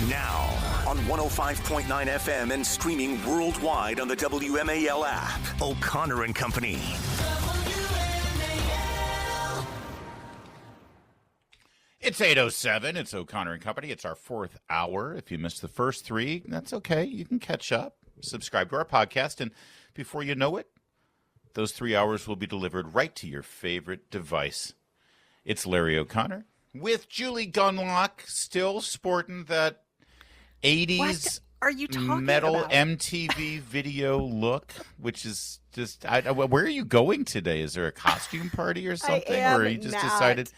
Now, on 105.9 FM and streaming worldwide on the WMAL app. O'Connor and Company. It's 8:07. It's O'Connor and Company. It's our fourth hour. If you missed the first three, that's okay. You can catch up. Subscribe to our podcast, and before you know it, those 3 hours will be delivered right to your favorite device. It's Larry O'Connor with Julie Gunlock, still sporting that 80s what are you talking metal about? MTV video look, which is just, where are you going today? Is there a costume party or something? am Or you just not. decided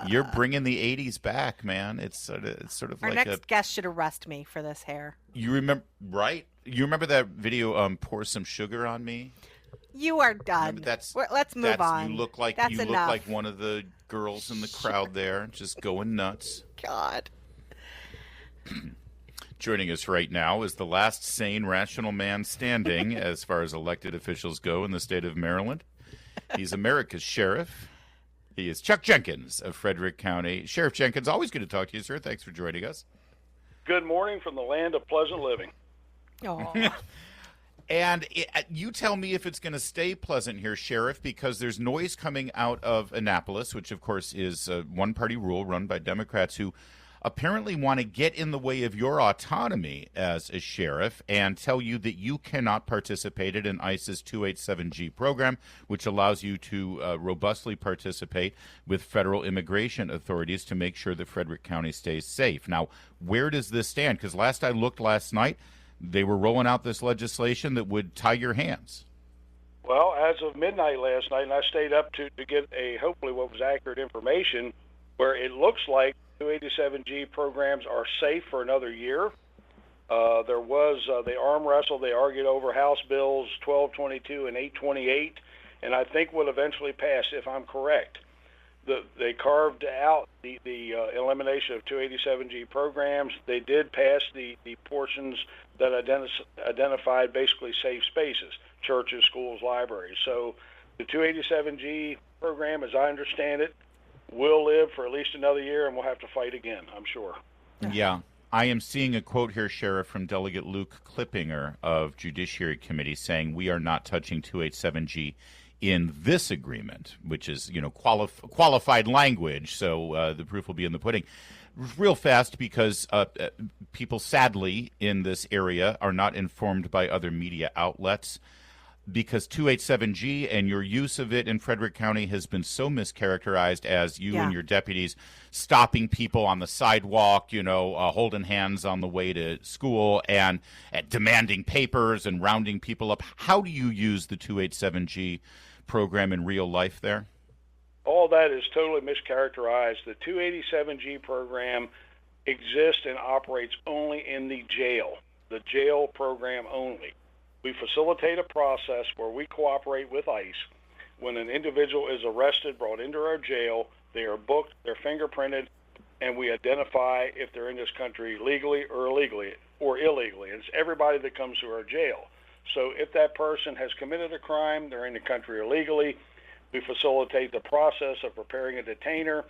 you're bringing the 80s back, man? It's sort of Our like next guest should arrest me for this hair. You remember, right? You remember that video, Pour Some Sugar on Me? You are done. Let's move on. You look like That's enough. like one of the girls in the crowd there, just going nuts. God. Joining us right now is the last sane, rational man standing as far as elected officials go in the state of Maryland. He's America's sheriff. He is Chuck Jenkins of Frederick County. Sheriff Jenkins, always good to talk to you, sir. Thanks for joining us. Good morning from the land of pleasant living. Oh. And you tell me if it's going to stay pleasant here, Sheriff, because there's noise coming out of Annapolis, which, of course, is a one-party rule run by Democrats who apparently want to get in the way of your autonomy as a sheriff and tell you that you cannot participate in ICE's 287G program, which allows you to robustly participate with federal immigration authorities to make sure that Frederick County stays safe. Now, where does this stand? Because last I looked last night, they were rolling out this legislation that would tie your hands. Well, as of midnight last night, and I stayed up to get hopefully what was accurate information, where it looks like 287G programs are safe for another year. There was the arm wrestle. They argued over House Bills 1222 and 828, and I think will eventually pass, if I'm correct. They carved out the elimination of 287G programs. They did pass the portions that identified basically safe spaces, churches, schools, libraries. So the 287G program, as I understand it, will live for at least another year, and we'll have to fight again, I'm sure. Yeah. I am seeing a quote here, Sheriff, from Delegate Luke Klippinger of Judiciary Committee saying we are not touching 287G in this agreement, which is, qualified language, so the proof will be in the pudding. Real fast, because people, sadly, in this area are not informed by other media outlets, because 287G and your use of it in Frederick County has been so mischaracterized as you and your deputies stopping people on the sidewalk, holding hands on the way to school and demanding papers and rounding people up. How do you use the 287G program in real life there? All that is totally mischaracterized. The 287G program exists and operates only in the jail program only. We facilitate a process where we cooperate with ICE. When an individual is arrested, brought into our jail, they are booked, they're fingerprinted, and we identify if they're in this country legally or illegally. It's everybody that comes to our jail. So if that person has committed a crime, they're in the country illegally, we facilitate the process of preparing a detainer,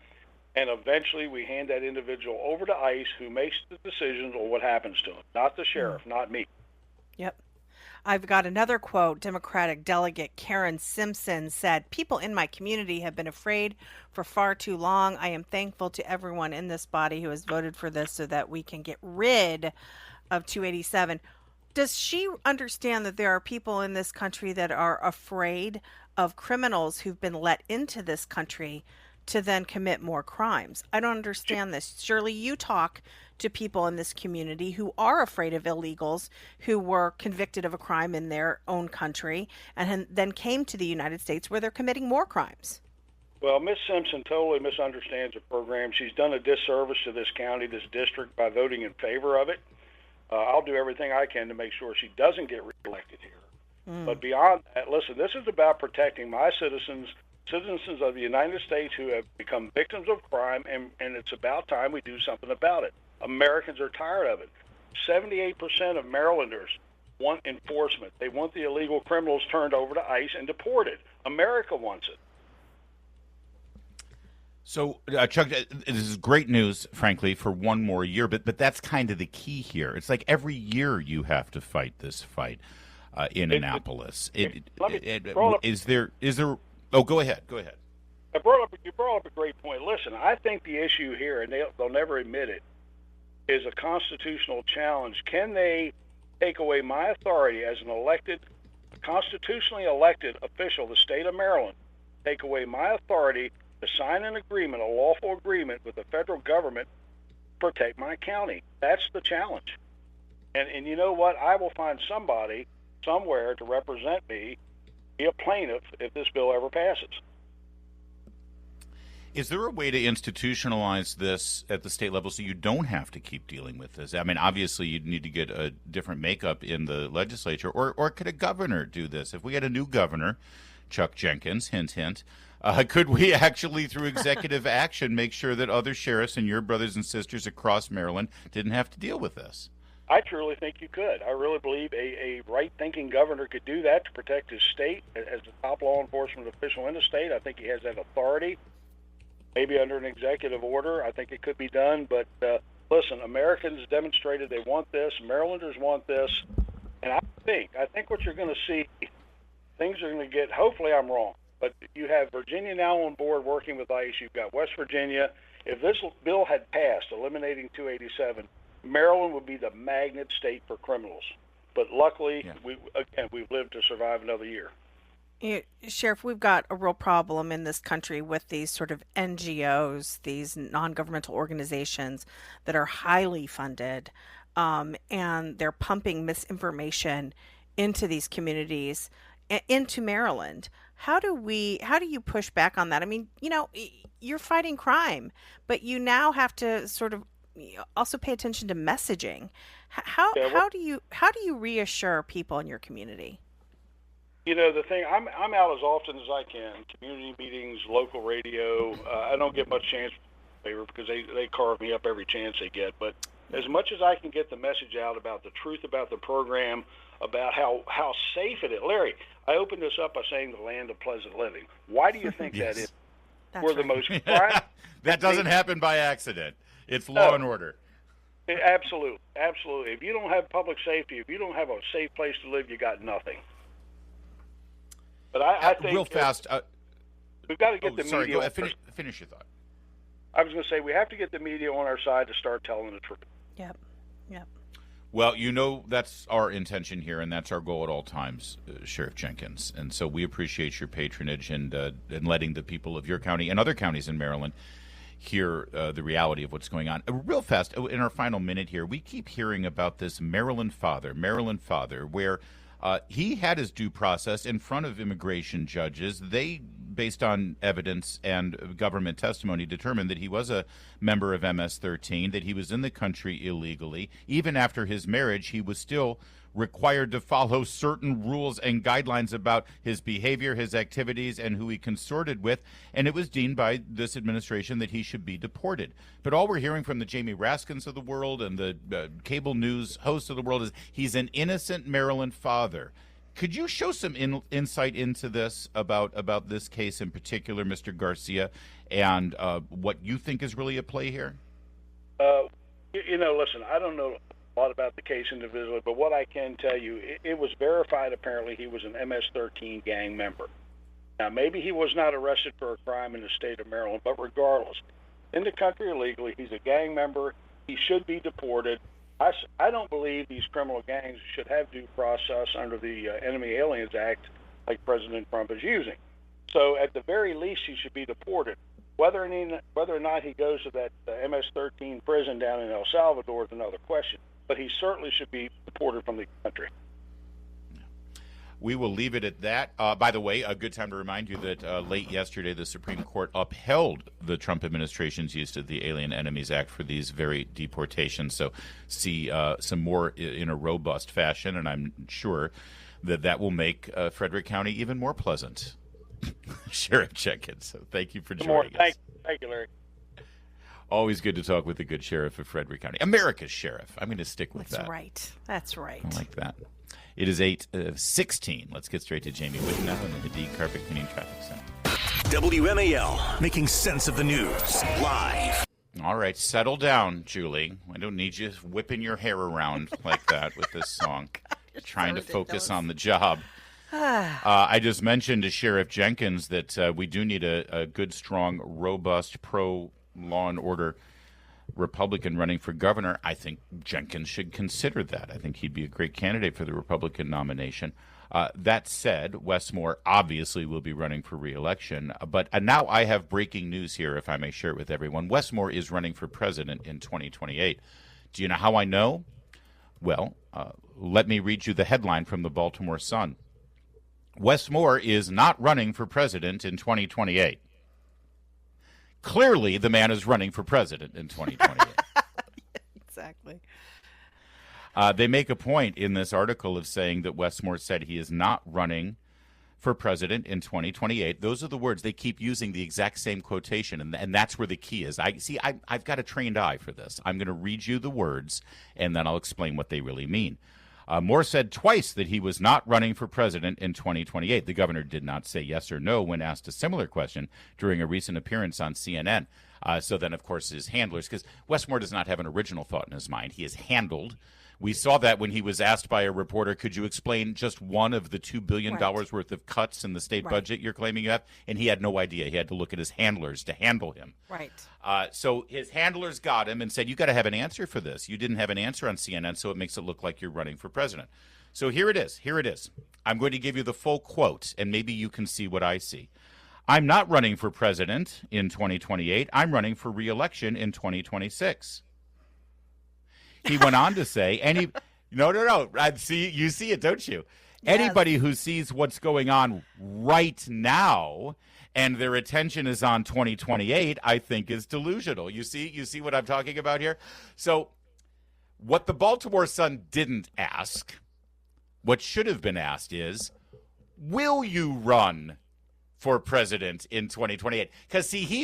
and eventually we hand that individual over to ICE, who makes the decisions on what happens to him. Not the sheriff, not me. Yep. I've got another quote. Democratic Delegate Karen Simpson said, "People in my community have been afraid for far too long. I am thankful to everyone in this body who has voted for this so that we can get rid of 287. Does she understand that there are people in this country that are afraid of criminals who've been let into this country to then commit more crimes? I don't understand this. Surely you talk to people in this community who are afraid of illegals who were convicted of a crime in their own country and then came to the United States where they're committing more crimes. Well, Ms. Simpson totally misunderstands the program. She's done a disservice to this county, this district, by voting in favor of it. I'll do everything I can to make sure she doesn't get reelected here. But beyond that, listen, this is about protecting my citizens of the United States who have become victims of crime, and it's about time we do something about it. Americans are tired of it. 78% of Marylanders want enforcement. They want the illegal criminals turned over to ICE and deported. America wants it. So, Chuck, this is great news, frankly, for one more year, but that's kind of the key here. It's like every year you have to fight this fight in Annapolis. Is there? Oh, go ahead. Go ahead. You brought up a great point. Listen, I think the issue here, and they'll never admit it, is a constitutional challenge. Can they take away my authority as an constitutionally elected official of the state of Maryland, take away my authority to sign an agreement, a lawful agreement with the federal government to protect my county? That's the challenge. And you know what? I will find somebody somewhere to represent me, be a plaintiff, if this bill ever passes. Is there a way to institutionalize this at the state level so you don't have to keep dealing with this? I mean, obviously, you'd need to get a different makeup in the legislature, or could a governor do this? If we had a new governor, Chuck Jenkins, hint, hint, could we actually, through executive action, make sure that other sheriffs and your brothers and sisters across Maryland didn't have to deal with this? I truly think you could. I really believe a right-thinking governor could do that to protect his state as the top law enforcement official in the state. I think he has that authority. Maybe under an executive order, I think it could be done. But listen, Americans demonstrated they want this. Marylanders want this. And I think what you're going to see, things are going to get, hopefully I'm wrong, but you have Virginia now on board working with ICE. You've got West Virginia. If this bill had passed, eliminating 287, Maryland would be the magnet state for criminals. But luckily, we've lived to survive another year. Sheriff, we've got a real problem in this country with these sort of NGOs, these non-governmental organizations that are highly funded, and they're pumping misinformation into these communities, into Maryland. How do you push back on that? I mean, you're fighting crime, but you now have to sort of also pay attention to messaging. How do you reassure people in your community? The thing, I'm out as often as I can, community meetings, local radio. I don't get much chance because they carve me up every chance they get. But as much as I can get the message out about the truth about the program, about how safe it is. Larry, I opened this up by saying the land of pleasant living. Why do you think Yes. that is? That's We're the right. most crime. That doesn't happen by accident. It's law and order. Absolutely. Absolutely. If you don't have public safety, if you don't have a safe place to live, you got nothing. But I think real fast. we've got to get the sorry, media. go ahead. Finish your thought. I was going to say we have to get the media on our side to start telling the truth. Yep. Well, that's our intention here, and that's our goal at all times, Sheriff Jenkins. And so we appreciate your patronage and letting the people of your county and other counties in Maryland hear the reality of what's going on. Real fast, in our final minute here, we keep hearing about this Maryland father, where he had his due process in front of immigration judges. They, based on evidence and government testimony, determined that he was a member of MS-13, that he was in the country illegally. Even after his marriage, he was still required to follow certain rules and guidelines about his behavior, his activities, and who he consorted with, and it was deemed by this administration that he should be deported. But all we're hearing from the Jamie Raskins of the world and the cable news hosts of the world is he's an innocent Maryland father. Could you show some insight into this about this case in particular, Mr. Garcia, and what you think is really at play here? Listen, I don't know a lot about the case individually, but what I can tell you, it was verified apparently he was an MS-13 gang member. Now, maybe he was not arrested for a crime in the state of Maryland, but regardless, in the country illegally, he's a gang member. He should be deported. I don't believe these criminal gangs should have due process under the Enemy Aliens Act like President Trump is using. So at the very least, he should be deported. Whether or not he goes to that MS-13 prison down in El Salvador is another question. But he certainly should be deported from the country. We will leave it at that. By the way, a good time to remind you that late yesterday, the Supreme Court upheld the Trump administration's use of the Alien Enemies Act for these very deportations. So see some more in a robust fashion, and I'm sure that will make Frederick County even more pleasant. Sheriff Jenkins, so thank you for joining us. Thank you, Larry. Always good to talk with the good sheriff of Frederick County. America's sheriff. I'm going to stick with that. That's right. I like that. It is 8:16. Let's get straight to Jamie Whitten now in the Carpet Cleaning Traffic Center. WMAL, making sense of the news, live. All right, settle down, Julie. I don't need you whipping your hair around like that with this song. Trying to focus on the job. I just mentioned to Sheriff Jenkins that we do need a good, strong, robust, pro-law and order Republican running for governor. I think Jenkins should consider that. I think he'd be a great candidate for the Republican nomination. That said, Wes Moore obviously will be running for re-election. But now I have breaking news here, if I may share it with everyone. Wes Moore is running for president in 2028. Do you know how I know? Well, let me read you the headline from the Baltimore Sun. Wes Moore is not running for president in 2028. Clearly, the man is running for president in 2028. Exactly. They make a point in this article of saying that Wes Moore said he is not running for president in 2028. Those are the words. They keep using the exact same quotation, and that's where the key is. I've got a trained eye for this. I'm going to read you the words, and then I'll explain what they really mean. Moore said twice that he was not running for president in 2028. The governor did not say yes or no when asked a similar question during a recent appearance on CNN. So then, of course, his handlers, because Wes Moore does not have an original thought in his mind. He is handled. We saw that when he was asked by a reporter, could you explain just one of the $2 billion worth of cuts in the state budget you're claiming you have? And he had no idea. He had to look at his handlers to handle him. Right. So his handlers got him and said, you got to have an answer for this. You didn't have an answer on CNN, so it makes it look like you're running for president. So here it is. Here it is. I'm going to give you the full quote, and maybe you can see what I see. I'm not running for president in 2028. I'm running for re-election in 2026. He went on to say, no. You see it, don't you? Yes. Anybody who sees what's going on right now and their attention is on 2028, I think is delusional. You see what I'm talking about here? So what the Baltimore Sun didn't ask, what should have been asked is, will you run for president in 2028? Because see, he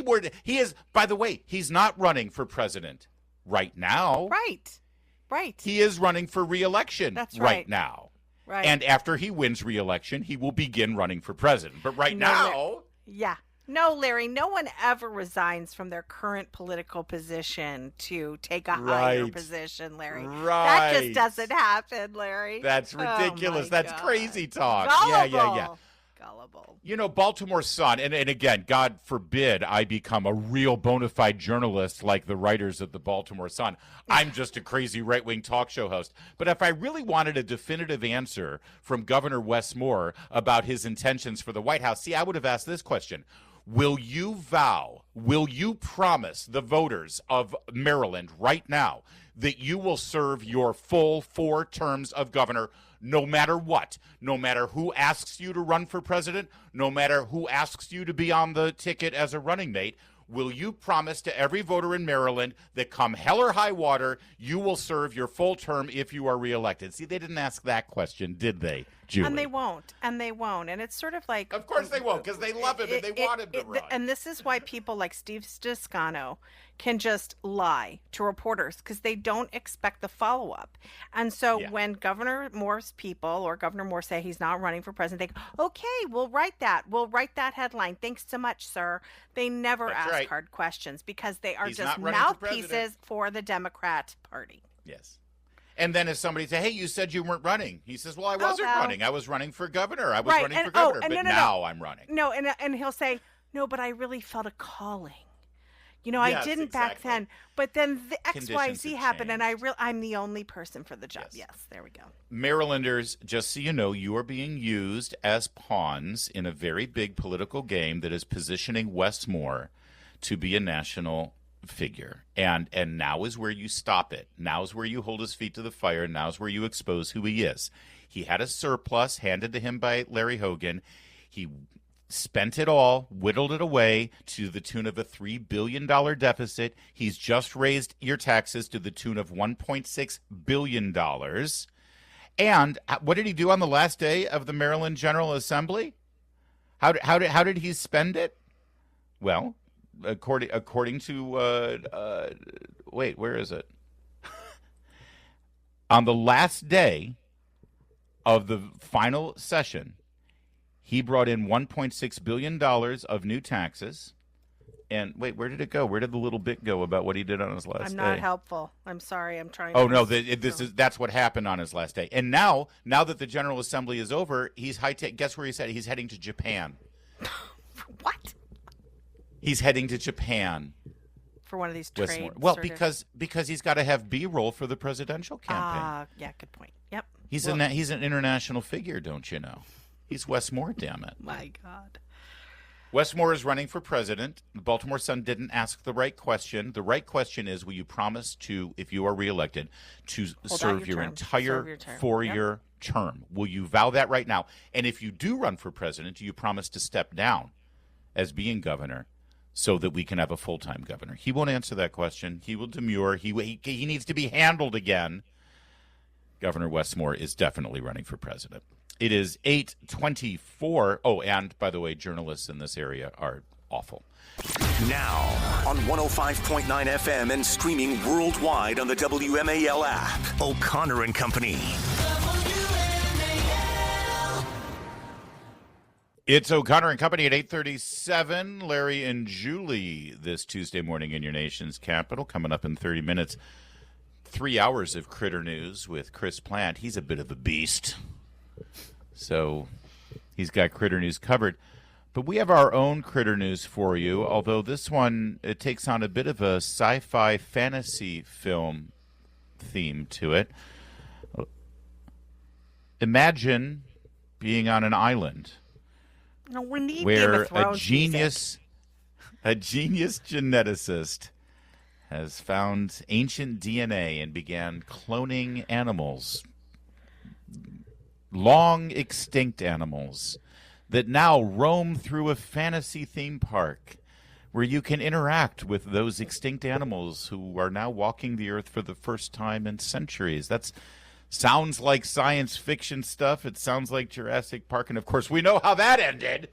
is, by the way, he's not running for president right now. Right. He is running for re-election right now. Right. And after he wins re-election, he will begin running for president. But now... Yeah. No, Larry, no one ever resigns from their current political position to take a higher position, Larry. Right. That just doesn't happen, Larry. That's ridiculous. That's crazy talk. Gullible. Yeah. Gullible. You know, Baltimore Sun, and again, God forbid I become a real bona fide journalist like the writers of the Baltimore Sun. I'm just a crazy right-wing talk show host. But if I really wanted a definitive answer from Governor Wes Moore about his intentions for the White House, see, I would have asked this question. Will you promise the voters of Maryland right now that you will serve your full 4 terms of governor no matter what, no matter who asks you to run for president, no matter who asks you to be on the ticket as a running mate? Will you promise to every voter in Maryland that come hell or high water, you will serve your full term if you are reelected? See, they didn't ask that question, did they, Julie? And they won't. And it's sort of like... Of course they won't, because they love him and they want him to run. And this is why people like Steve Stiscano can just lie to reporters, because they don't expect the follow-up. And so when Governor Moore's people or Governor Moore say he's not running for president, they go, okay, we'll write that. We'll write that headline. Thanks so much, sir. They never ask hard questions because they are just mouthpieces for the Democrat Party. Yes. And then if somebody say, hey, you said you weren't running. He says, well, I wasn't running. I was running for governor. I'm running. No, and he'll say, no, but I really felt a calling. You know, I didn't back then, but then the XYZ happened, and I'm the only person for the job. Yes, there we go. Marylanders, just so you know, you are being used as pawns in a very big political game that is positioning Wes Moore to be a national figure. And now is where you stop it. Now is where you hold his feet to the fire. Now is where you expose who he is. He had a surplus handed to him by Larry Hogan. He spent it all, whittled it away to the tune of a $3 billion deficit. He's just raised your taxes to the tune of $1.6 billion. And what did he do on the last day of the Maryland General Assembly? How did he spend it? Well, according to wait, where is it? On the last day of the final session, He brought in $1.6 billion of new taxes. And wait, where did it go? Where did the little bit go about what he did on his last day? I'm not helpful. I'm sorry. I'm trying. Oh no, that's what happened on his last day. And now that the General Assembly is over, he's high-tech. Guess where he's heading? He's heading to Japan. What? He's heading to Japan for one of these trade. Well, because he's got to have B-roll for the presidential campaign. Yeah, good point. Yep. He's an international figure, don't you know? He's Wes Moore, damn it. My God. Wes Moore is running for president. The Baltimore Sun didn't ask the right question. The right question is, will you promise to, if you are reelected, to serve your entire four-year term? Will you vow that right now? And if you do run for president, do you promise to step down as being governor so that we can have a full-time governor? He won't answer that question. He will demur. He needs to be handled again. Governor Wes Moore is definitely running for president. It is 8:24. Oh, and by the way, journalists in this area are awful. Now on 105.9 FM and streaming worldwide on the WMAL app. O'Connor and Company. It's O'Connor and Company at 8:37. Larry and Julie this Tuesday morning in your nation's capital. Coming up in 30 minutes. 3 hours of Critter News with Chris Plant. He's a bit of a beast. So he's got Critter News covered. But we have our own Critter News for you, although this one, it takes on a bit of a sci-fi fantasy film theme to it. Imagine being on an island where a genius geneticist has found ancient DNA and began cloning animals, long extinct animals, that now roam through a fantasy theme park where you can interact with those extinct animals who are now walking the earth for the first time in centuries. That sounds like science fiction stuff. It sounds like Jurassic Park, and of course we know how that ended.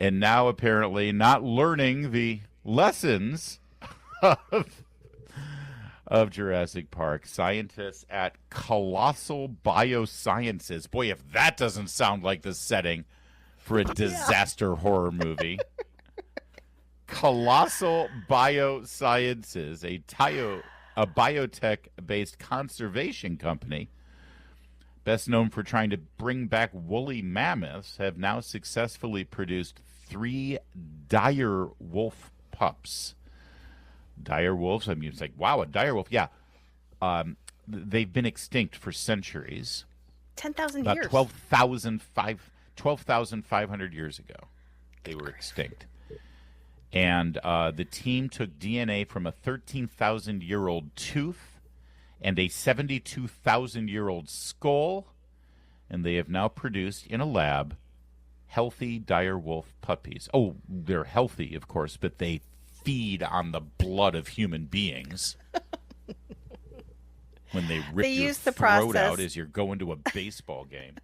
And now apparently not learning the lessons of Jurassic Park. Scientists at Colossal Biosciences. Boy, if that doesn't sound like the setting for a disaster horror movie. Colossal Biosciences, a biotech-based conservation company, best known for trying to bring back woolly mammoths, have now successfully produced 3 dire wolf pups. Dire wolves, I mean, it's like, wow, a dire wolf. Yeah. They've been extinct for centuries. 10,000 years. About 12,500 years ago, they were extinct. And the team took DNA from a 13,000-year-old tooth and a 72,000-year-old skull, and they have now produced in a lab healthy dire wolf puppies. Oh, they're healthy, of course, but they feed on the blood of human beings. When they rip your throat out as you're going to a baseball game.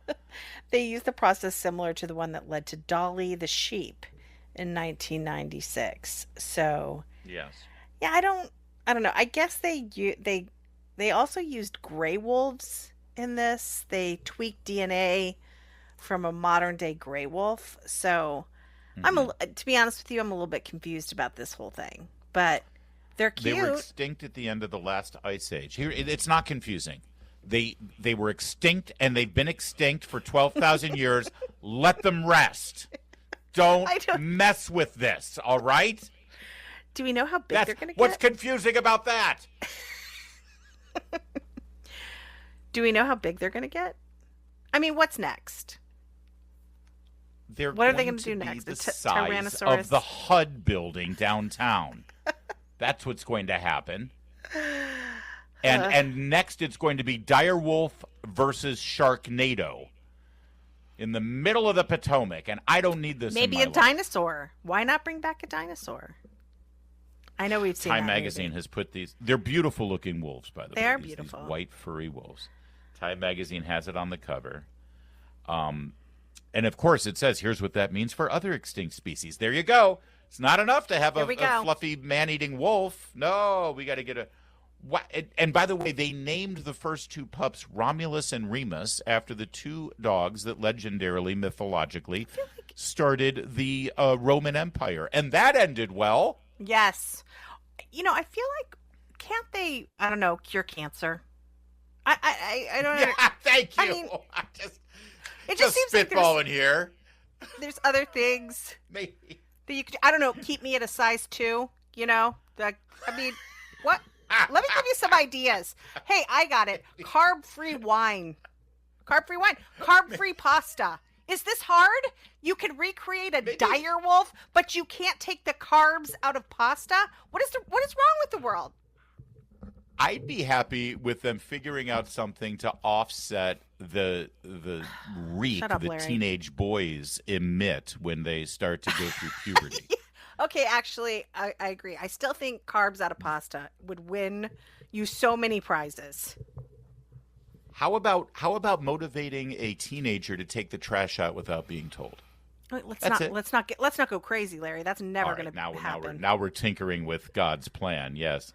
They use the process similar to the one that led to Dolly the sheep in 1996. So yes, yeah, I don't know. I guess they also used gray wolves in this. They tweaked DNA from a modern day gray wolf. So to be honest with you, I'm a little bit confused about this whole thing. But they're cute. They were extinct at the end of the last ice age. Here, it's not confusing. They were extinct, and they've been extinct for 12,000 years. Let them rest. Don't mess with this, all right? Do we know how big they're going to get? What's confusing about that? Do we know how big they're going to get? I mean, what's next? What are they going to do next? The size of the HUD building downtown. That's what's going to happen. And next it's going to be dire wolf versus Sharknado in the middle of the Potomac. And I don't need this. Maybe a dinosaur. Why not bring back a dinosaur? I know we've seen Time Magazine has put these. They're beautiful looking wolves, by the way. They are beautiful. These white furry wolves. Time Magazine has it on the cover. And of course it says, here's what that means for other extinct species. There you go. It's not enough to have a fluffy man-eating wolf. No, we got to get a And by the way, they named the first two pups Romulus and Remus after the two dogs that legendarily, mythologically, started the Roman Empire. And that ended well. Yes. I feel like, can't they, I don't know, cure cancer? I don't know. Yeah, thank you. I mean, it just seems like spitballing here. There's other things Maybe that you could, I don't know, keep me at a size 2, what? Let me give you some ideas. Hey, I got it. Carb-free wine. Carb-free pasta. Is this hard? You can recreate a dire wolf, but you can't take the carbs out of pasta? What is wrong with the world? I'd be happy with them figuring out something to offset the reek that teenage boys emit when they start to go through puberty. Okay, actually, I agree. I still think carbs out of pasta would win you so many prizes. How about motivating a teenager to take the trash out without being told? Let's not go crazy, Larry. That's never going to happen. Now we're tinkering with God's plan. Yes.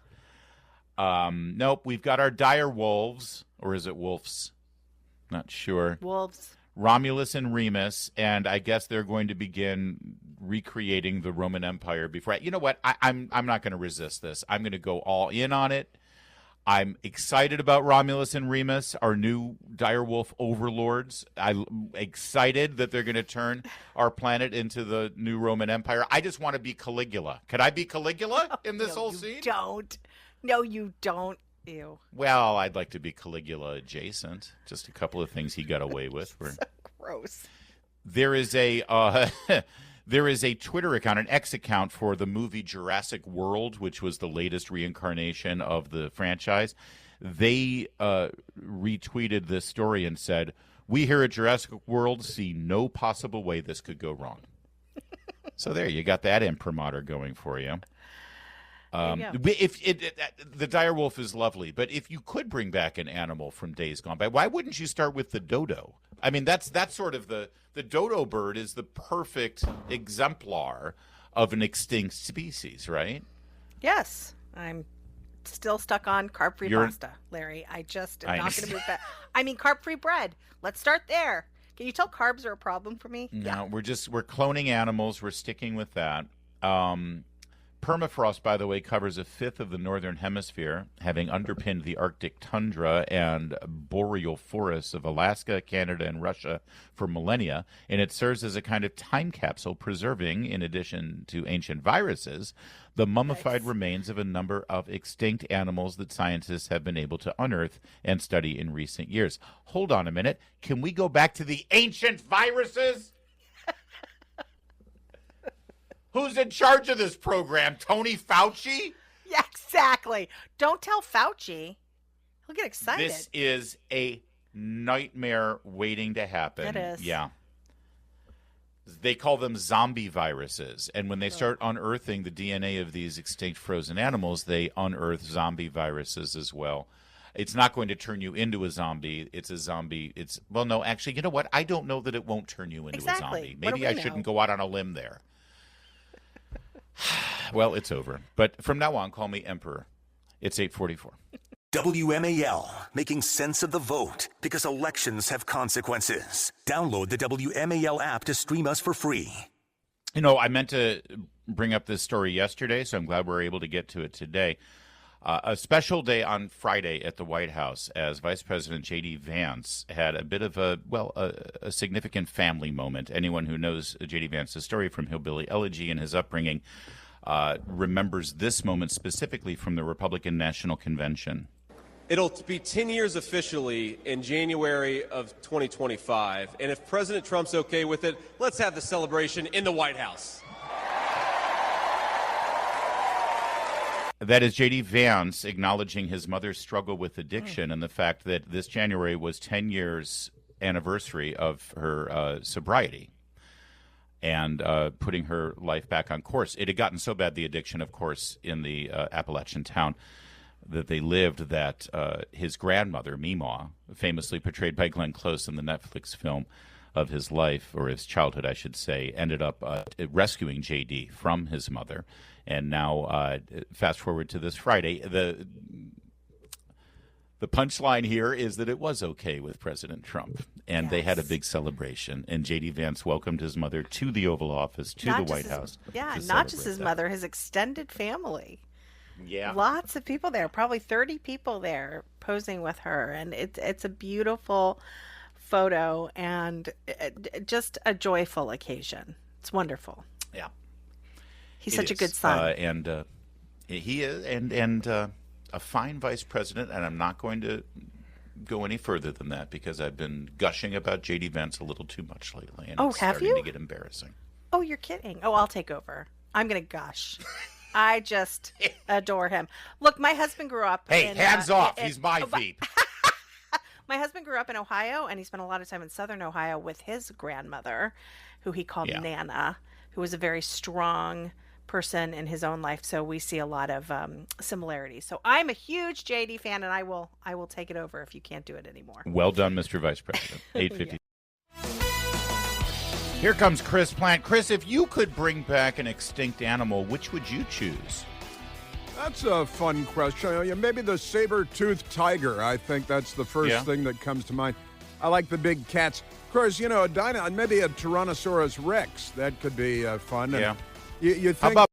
Nope. We've got our dire wolves, or is it wolves? Not sure. Wolves. Romulus and Remus, and I guess they're going to begin recreating the Roman Empire before. You know what? I'm not going to resist this. I'm going to go all in on it. I'm excited about Romulus and Remus, our new direwolf overlords. I'm excited that they're going to turn our planet into the new Roman Empire. I just want to be Caligula. Could I be Caligula in this whole scene? No, you don't. Ew. Well, I'd like to be Caligula adjacent. Just a couple of things he got away with. So gross. There is a Twitter account, an X account for the movie Jurassic World, which was the latest reincarnation of the franchise. They retweeted this story and said, "We here at Jurassic World see no possible way this could go wrong." So there, you got that imprimatur going for you. The direwolf is lovely, but if you could bring back an animal from days gone by, why wouldn't you start with the dodo? I mean, that's sort of the dodo bird is the perfect exemplar of an extinct species, right? Yes, I'm still stuck on carb-free pasta, Larry. I just am not going to move back. I mean, carb-free bread. Let's start there. Can you tell carbs are a problem for me? No, yeah. we're cloning animals. We're sticking with that. Permafrost, by the way, covers a fifth of the northern hemisphere, having underpinned the Arctic tundra and boreal forests of Alaska, Canada, and Russia for millennia, and it serves as a kind of time capsule preserving, in addition to ancient viruses, the mummified remains of a number of extinct animals that scientists have been able to unearth and study in recent years. Hold on a minute. Can we go back to the ancient viruses? Who's in charge of this program? Tony Fauci? Yeah, exactly. Don't tell Fauci. He'll get excited. This is a nightmare waiting to happen. It is. Yeah. They call them zombie viruses. And when they start unearthing the DNA of these extinct frozen animals, they unearth zombie viruses as well. It's not going to turn you into a zombie. It's a zombie. No, actually, you know what? I don't know that it won't turn you into a zombie. Maybe I shouldn't go out on a limb there. Well, it's over. But from now on, call me Emperor. It's 8:44. WMAL, making sense of the vote because elections have consequences. Download the WMAL app to stream us for free. You know, I meant to bring up this story yesterday, so I'm glad we're able to get to it today. A special day on Friday at the White House as Vice President J.D. Vance had a bit of a significant family moment. Anyone who knows J.D. Vance's story from Hillbilly Elegy and his upbringing remembers this moment specifically from the Republican National Convention. It'll be 10 years officially in January of 2025, and if President Trump's okay with it, let's have the celebration in the White House. That is J.D. Vance acknowledging his mother's struggle with addiction and the fact that this January was 10 years anniversary of her sobriety and putting her life back on course. It had gotten so bad, the addiction, of course, in the Appalachian town that they lived, that his grandmother, Meemaw, famously portrayed by Glenn Close in the Netflix film of his life, or his childhood, I should say, ended up rescuing J.D. from his mother. And now, fast forward to this Friday, The punchline here is that it was okay with President Trump, and they had a big celebration. And J.D. Vance welcomed his mother to the Oval Office, to the White House. Yeah, not just his mother, his extended family. Yeah. Lots of people there, probably 30 people there posing with her. And it's a beautiful photo and just a joyful occasion. It's wonderful. Yeah. He's such a good son. He is, and a fine vice president, and I'm not going to go any further than that because I've been gushing about J.D. Vance a little too much lately, and it's starting to get embarrassing. Oh, you're kidding. Oh, I'll take over. I'm going to gush. I just adore him. Look, my husband grew up hands off. He's my Veep. My husband grew up in Ohio, and he spent a lot of time in southern Ohio with his grandmother, who he called Nana, who was a very strong person in his own life. So we see a lot of similarities. So I'm a huge JD fan, and I will take it over if you can't do it anymore. Well done, Mr. Vice President. 850. Here comes Chris Plant. Chris, if you could bring back an extinct animal, which would you choose? That's a fun question. Maybe the saber-toothed tiger. I think that's the first thing that comes to mind. I like the big cats. Of course, maybe a Tyrannosaurus Rex. That could be fun. Yeah. You think, how about